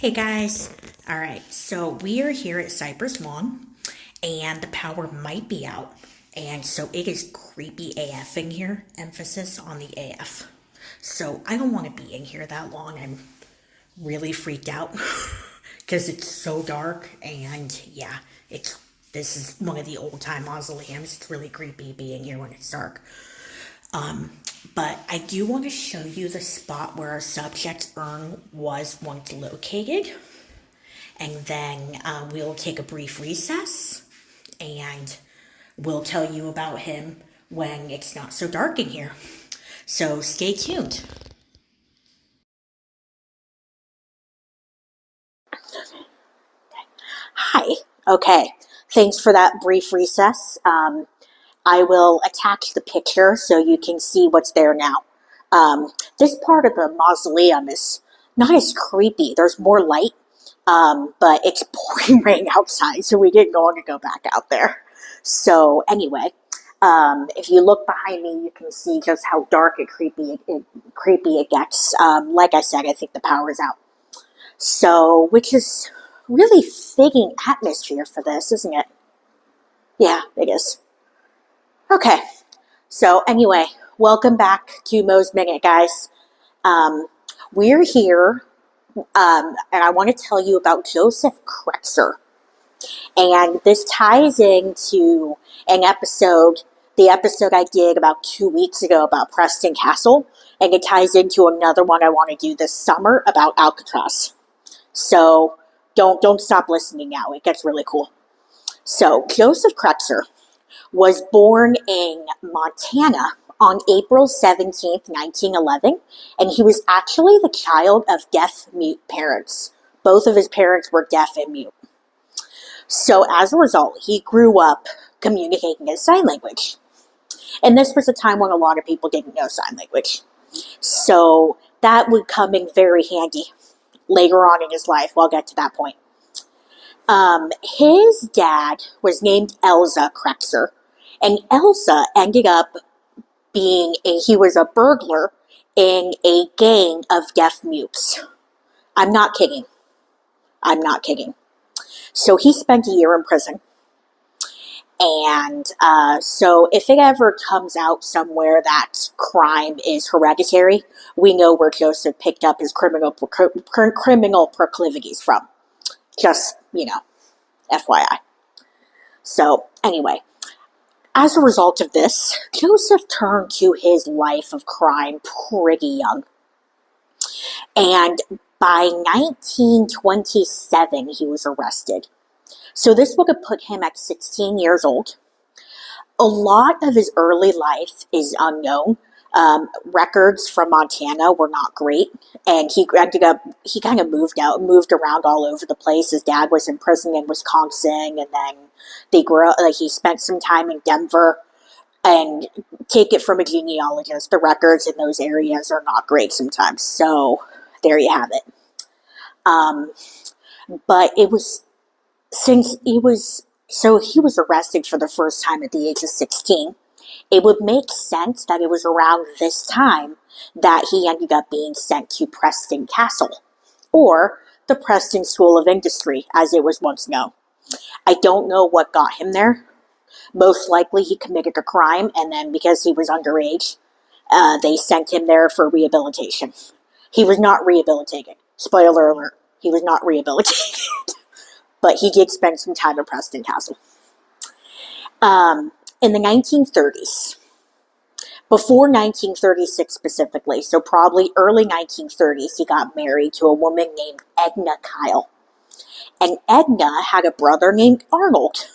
Hey guys. All right, so we are here at Cypress Lawn and the power might be out. And so it is creepy AF in here, emphasis on the AF. So I don't want to be in here that long. I'm really freaked out because it's so dark and yeah, this is one of the old time mausoleums. It's really creepy being here when it's dark. But I do want to show you the spot where our subject's urn was once located. And then we'll take a brief recess and we'll tell you about him when it's not so dark in here. So stay tuned. Hi. Okay. Thanks for that brief recess. I will attach the picture so you can see what's there now. This part of the mausoleum is not as creepy. There's more light, but it's pouring rain outside, so we didn't want to go back out there. So anyway, if you look behind me, you can see just how dark and creepy it gets. Like I said, I think the power is out. So, which is really fitting atmosphere for this, isn't it? Yeah, it is. Okay, so anyway, welcome back to Mo's Minute, guys. We're here, and I want to tell you about Joseph Cretzer. And this ties into the episode I did about 2 weeks ago about Preston Castle, and it ties into another one I want to do this summer about Alcatraz. So don't stop listening now. It gets really cool. So Joseph Cretzer was born in Montana on April 17th, 1911, and he was actually the child of deaf-mute parents. Both of his parents were deaf and mute. So as a result, he grew up communicating in sign language. And this was a time when a lot of people didn't know sign language. So that would come in very handy later on in his life. I'll get to that point. His dad was named Elza Cretzer, and Elza ended up he was a burglar in a gang of deaf mutes. I'm not kidding. So he spent a year in prison. And so if it ever comes out somewhere that crime is hereditary, we know where Joseph picked up his criminal proclivities from. Just, FYI. So anyway, as a result of this, Joseph turned to his life of crime pretty young. And by 1927, he was arrested. So this would have put him at 16 years old. A lot of his early life is unknown. Records from Montana were not great, and he kind of moved around all over the place. His dad was in prison in Wisconsin, and then he spent some time in Denver. And take it from a genealogist, the records in those areas are not great sometimes. So there you have it. But it was he was arrested for the first time at the age of 16. It would make sense that it was around this time that he ended up being sent to Preston Castle, or the Preston School of Industry, as it was once known. I don't know what got him there. Most likely he committed a crime, and then because he was underage, they sent him there for rehabilitation. He was not rehabilitated. Spoiler alert, he was not rehabilitated. But he did spend some time at Preston Castle. In the 1930s, before 1936 specifically, so probably early 1930s, he got married to a woman named Edna Kyle. And Edna had a brother named Arnold.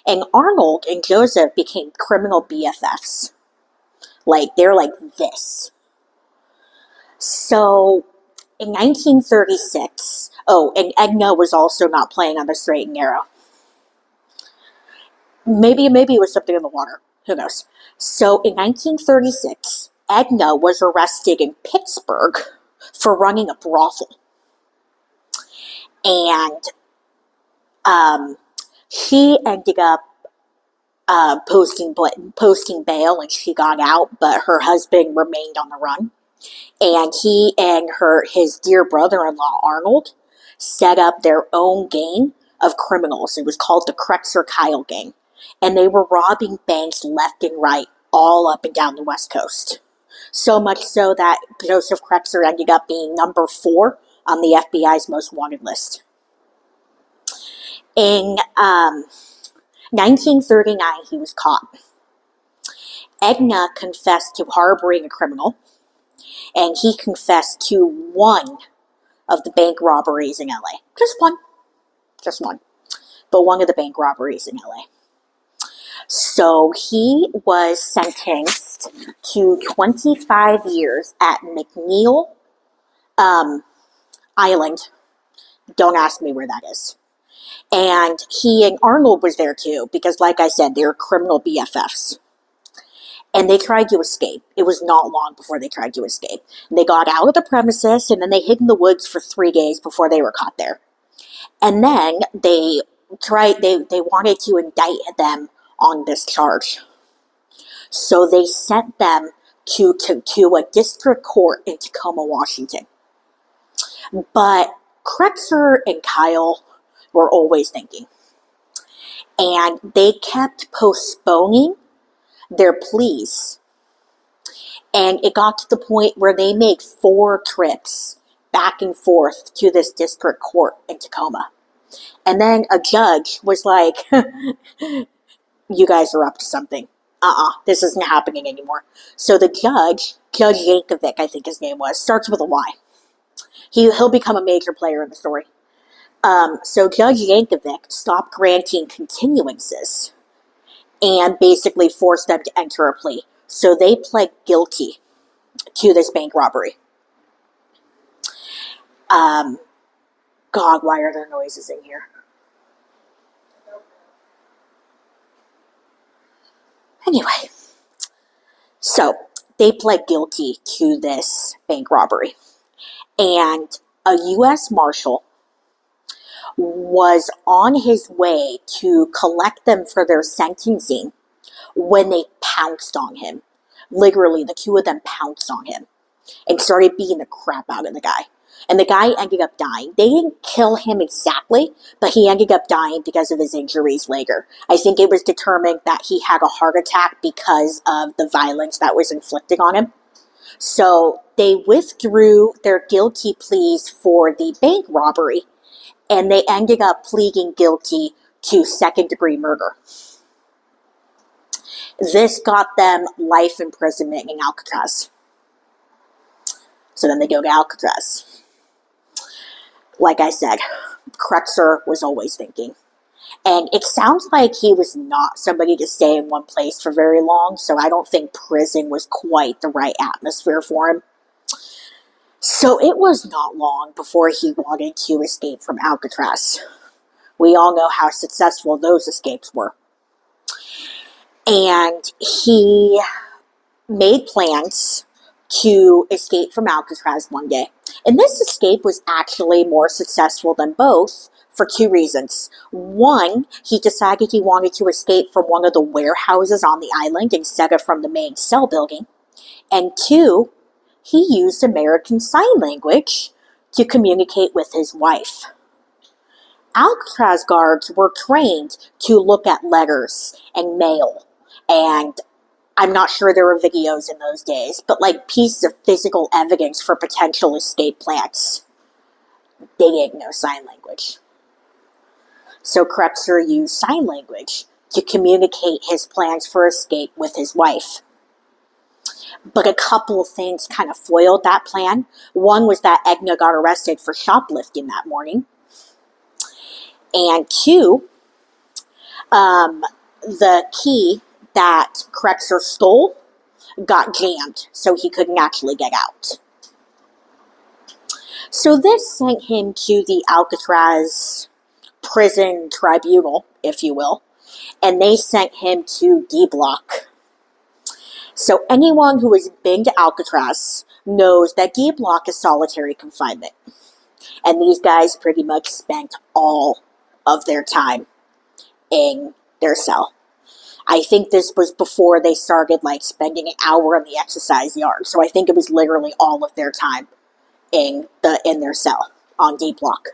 And Arnold and Joseph became criminal BFFs. They're like this. So, in 1936, and Edna was also not playing on the straight and narrow. Maybe it was something in the water. Who knows? So, in 1936, Edna was arrested in Pittsburgh for running a brothel. And, she ended up posting bail, and she got out, but her husband remained on the run. And he and his dear brother-in-law, Arnold, set up their own gang of criminals. It was called the Cretzer Kyle Gang. And they were robbing banks left and right, all up and down the West Coast. So much so that Joseph Cretzer ended up being number 4 on the FBI's most wanted list. In 1939, he was caught. Edna confessed to harboring a criminal, and he confessed to one of the bank robberies in LA. Just one. But one of the bank robberies in LA. So he was sentenced to 25 years at McNeil Island. Don't ask me where that is. And he and Arnold was there too, because like I said, they were criminal BFFs. And they tried to escape. It was not long before they tried to escape. And they got out of the premises, and then they hid in the woods for 3 days before they were caught there. And then they wanted to indict them on this charge. So they sent them to a district court in Tacoma, Washington. But Cretzer and Kyle were always thinking. And they kept postponing their pleas. And it got to the point where they made 4 trips back and forth to this district court in Tacoma. And then a judge was like, you guys are up to something. This isn't happening anymore. So the Judge Yankovic, I think his name was, starts with a Y. He'll become a major player in the story. So Judge Yankovic stopped granting continuances and basically forced them to enter a plea. So they pled guilty to this bank robbery. God, why are there noises in here? Anyway, so they pled guilty to this bank robbery. And a U.S. Marshal was on his way to collect them for their sentencing when they pounced on him. Literally, the 2 of them pounced on him and started beating the crap out of the guy. And the guy ended up dying. They didn't kill him exactly, but he ended up dying because of his injuries later. I think it was determined that he had a heart attack because of the violence that was inflicted on him. So they withdrew their guilty pleas for the bank robbery, and they ended up pleading guilty to second-degree murder. This got them life imprisonment in Alcatraz. So then they go to Alcatraz. Like I said, Cretzer was always thinking. And it sounds like he was not somebody to stay in one place for very long, so I don't think prison was quite the right atmosphere for him. So it was not long before he wanted to escape from Alcatraz. We all know how successful those escapes were. And he made plans to escape from Alcatraz one day. And this escape was actually more successful than both for 2 reasons. One, he decided he wanted to escape from one of the warehouses on the island instead of from the main cell building. And 2, he used American Sign Language to communicate with his wife. Alcatraz guards were trained to look at letters and mail, and I'm not sure there were videos in those days, but like pieces of physical evidence for potential escape plans. They didn't know sign language. So Cretzer used sign language to communicate his plans for escape with his wife. But a couple of things kind of foiled that plan. One was that Edna got arrested for shoplifting that morning. And 2, the key that Cretzer stole got jammed, so he couldn't actually get out. So this sent him to the Alcatraz prison tribunal, if you will, and they sent him to D Block. So anyone who has been to Alcatraz knows that D Block is solitary confinement. And these guys pretty much spent all of their time in their cell. I think this was before they started like spending an hour in the exercise yard. So I think it was literally all of their time in their cell on D Block.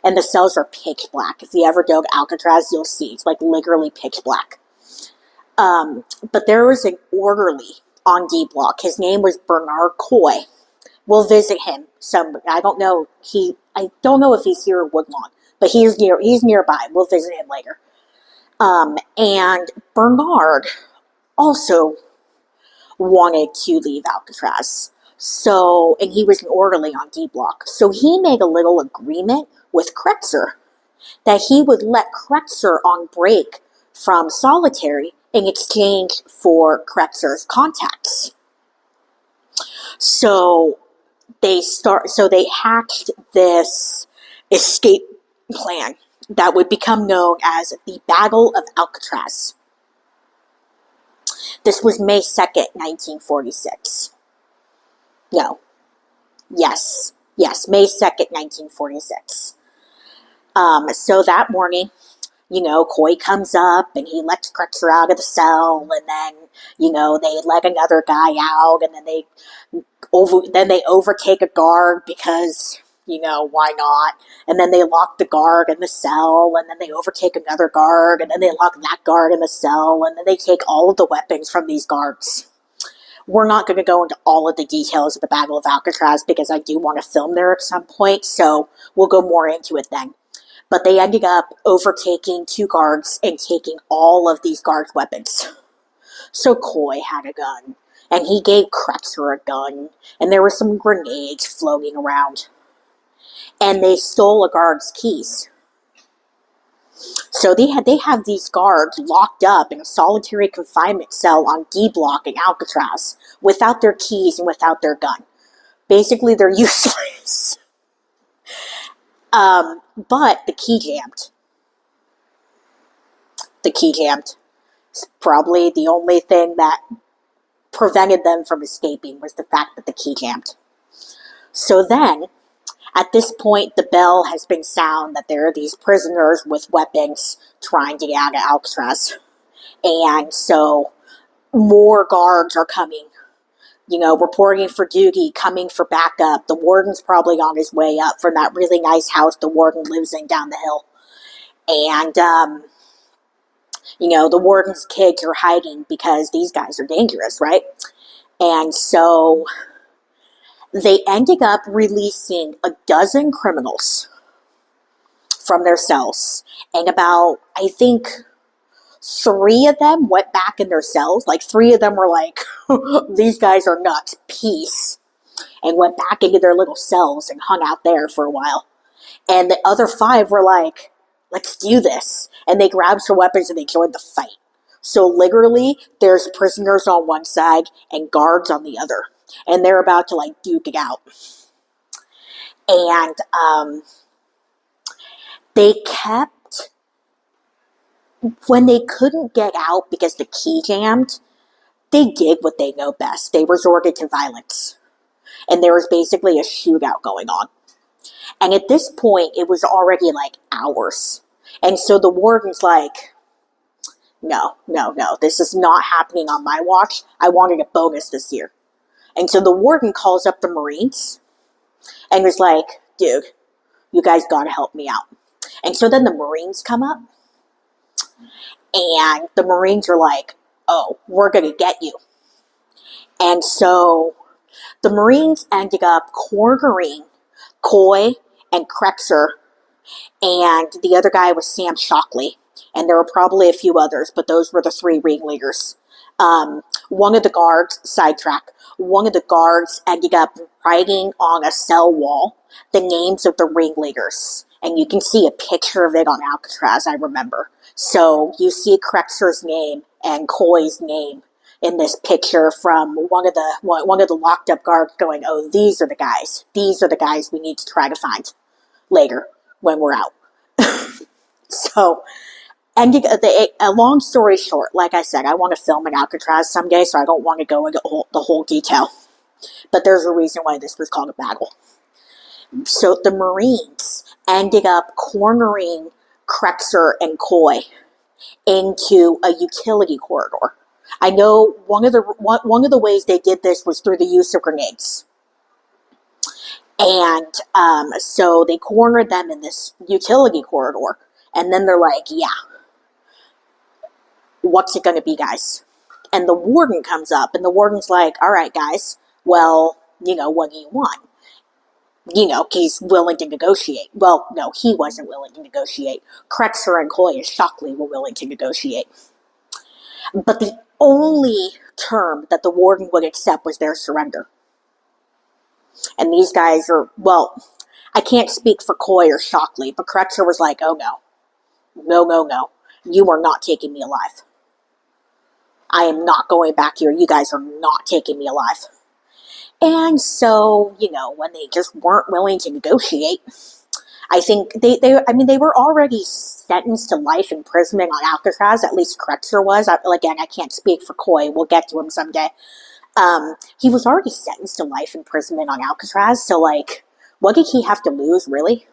and the cells are pitch black. If you ever go to Alcatraz, you'll see it's like literally pitch black. But there was an orderly on D block. His name was Bernard Coy. We'll visit him. I don't know if he's here at Woodlawn, but he's nearby. We'll visit him later. And Bernard also wanted to leave Alcatraz. And he was an orderly on D block. So he made a little agreement with Cretzer that he would let Cretzer on break from solitary in exchange for Kretzer's contacts. So they hatched this escape plan that would become known as the Battle of Alcatraz. This was May 2nd, 1946. No. Yes, May 2nd, 1946. So that morning, Coy comes up and he lets Cretzer out of the cell, and then, they let another guy out, and then they overtake a guard because, why not? And then they lock the guard in the cell, and then they overtake another guard, and then they lock that guard in the cell, and then they take all of the weapons from these guards. We're not going to go into all of the details of the Battle of Alcatraz because I do want to film there at some point, so we'll go more into it then. But they ended up overtaking 2 guards and taking all of these guards' weapons. So Coy had a gun, and he gave Cretzer a gun, and there were some grenades floating around. And they stole a guard's keys. So they have these guards locked up in a solitary confinement cell on D block in Alcatraz without their keys and without their gun. Basically, they're useless. But the key jammed. Probably the only thing that prevented them from escaping was the fact that the key jammed. So then, at this point, the bell has been sounded that there are these prisoners with weapons trying to get out of Alcatraz. And so, more guards are coming, reporting for duty, coming for backup. The warden's probably on his way up from that really nice house the warden lives in down the hill. And, the warden's kids are hiding because these guys are dangerous, right? And so they ended up releasing a dozen criminals from their cells. And about, I think, 3 of them went back in their cells. Like, 3 of them were like, these guys are nuts, peace. And went back into their little cells and hung out there for a while. And the other 5 were like, let's do this. And they grabbed some weapons and they joined the fight. So literally, there's prisoners on one side and guards on the other. And they're about to, duke it out. And they kept, when they couldn't get out because the key jammed, they did what they know best. They resorted to violence. And there was basically a shootout going on. And at this point, it was already hours. And so the warden's like, no, this is not happening on my watch. I wanted a bonus this year. And so the warden calls up the Marines and was like, dude, you guys gotta help me out. And so then the Marines come up and the Marines are like, oh, we're gonna get you. And so the Marines ended up cornering Coy and Cretzer, and the other guy was Sam Shockley. And there were probably a few others, but those were the 3 ringleaders. One of the guards ended up writing on a cell wall the names of the ringleaders. And you can see a picture of it on Alcatraz, I remember. So you see Kretzer's name and Coy's name in this picture from one of the locked up guards going, oh, these are the guys. These are the guys we need to try to find later when we're out. So, a long story short, like I said, I want to film in Alcatraz someday, so I don't want to go into the whole detail. But there's a reason why this was called a battle. So the Marines ended up cornering Cretzer and Coy into a utility corridor. I know one of the ways they did this was through the use of grenades. And so they cornered them in this utility corridor. And then they're like, yeah, what's it going to be, guys? And the warden comes up, and the warden's like, all right, guys, well, what do you want? He's willing to negotiate. Well, no, he wasn't willing to negotiate. Cretzer and Coy and Shockley were willing to negotiate. But the only term that the warden would accept was their surrender. And these guys are, well, I can't speak for Coy or Shockley, but Cretzer was like, oh no. No, no, no. You are not taking me alive. I am not going back here. You guys are not taking me alive. And so, when they just weren't willing to negotiate, I think they were already sentenced to life imprisonment on Alcatraz. At least Cretzer was. Again, I can't speak for Coy. We'll get to him someday. He was already sentenced to life imprisonment on Alcatraz. So, what did he have to lose, really?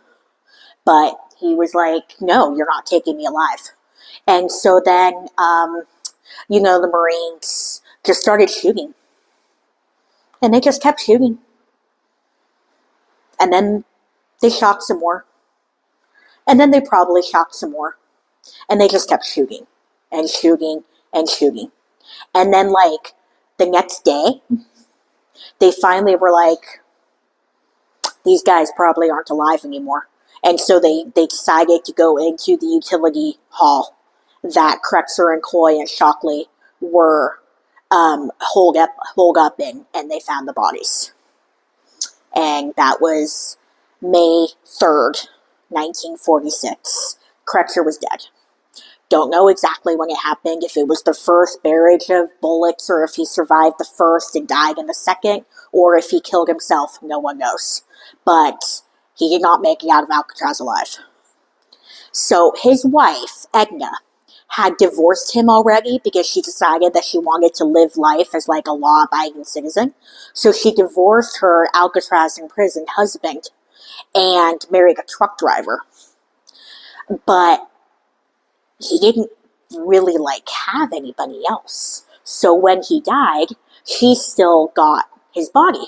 But he was like, no, you're not taking me alive. And so then, the Marines just started shooting. And they just kept shooting. And then they shot some more. And then they probably shot some more. And they just kept shooting. And shooting. And shooting. And then, the next day, they finally were like, these guys probably aren't alive anymore. And so they decided to go into the utility hall that Cretzer and Coy and Shockley were holed up in, and they found the bodies. And that was May 3rd, 1946. Cretzer was dead. Don't know exactly when it happened, if it was the first barrage of bullets, or if he survived the first and died in the second, or if he killed himself. No one knows. But he did not make it out of Alcatraz alive. So his wife, Edna, had divorced him already because she decided that she wanted to live life as a law-abiding citizen. So she divorced her Alcatraz imprisoned husband and married a truck driver. But he didn't really have anybody else. So when he died, she still got his body.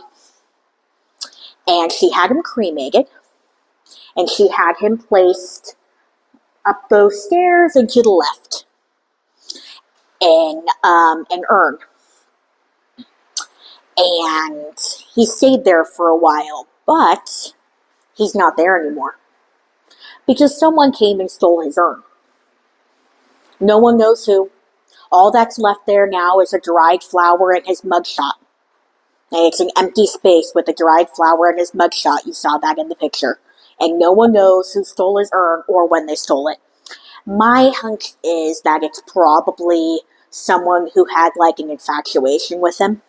And she had him cremated, and she had him placed up those stairs and to the left in an urn. And he stayed there for a while, but he's not there anymore. Because someone came and stole his urn. No one knows who. All that's left there now is a dried flower and his mugshot. And it's an empty space with a dried flower and his mugshot. You saw that in the picture. And no one knows who stole his urn or when they stole it. My hunch is that it's probably someone who had an infatuation with him.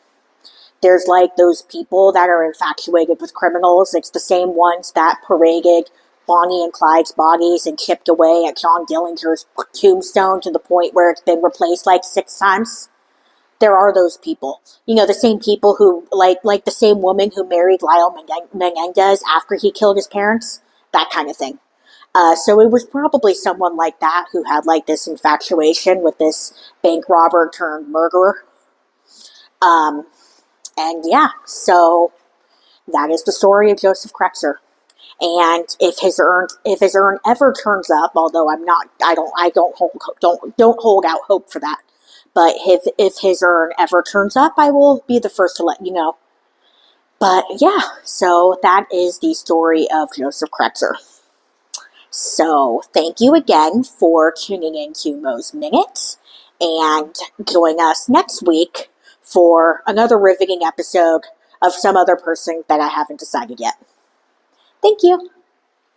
There's those people that are infatuated with criminals. It's the same ones that paraded Bonnie and Clyde's bodies and chipped away at John Dillinger's tombstone to the point where it's been replaced 6 times. There are those people. The same people who, like the same woman who married Lyle Menendez after he killed his parents. That kind of thing. So it was probably someone like that who had this infatuation with this bank robber turned murderer. And yeah, so that is the story of Joseph Cretzer. And if his urn ever turns up, although I don't hold out hope for that. But if his urn ever turns up, I will be the first to let you know. But yeah, so that is the story of Joseph Cretzer. So thank you again for tuning in to Mo's Minute, and join us next week for another riveting episode of some other person that I haven't decided yet. Thank you.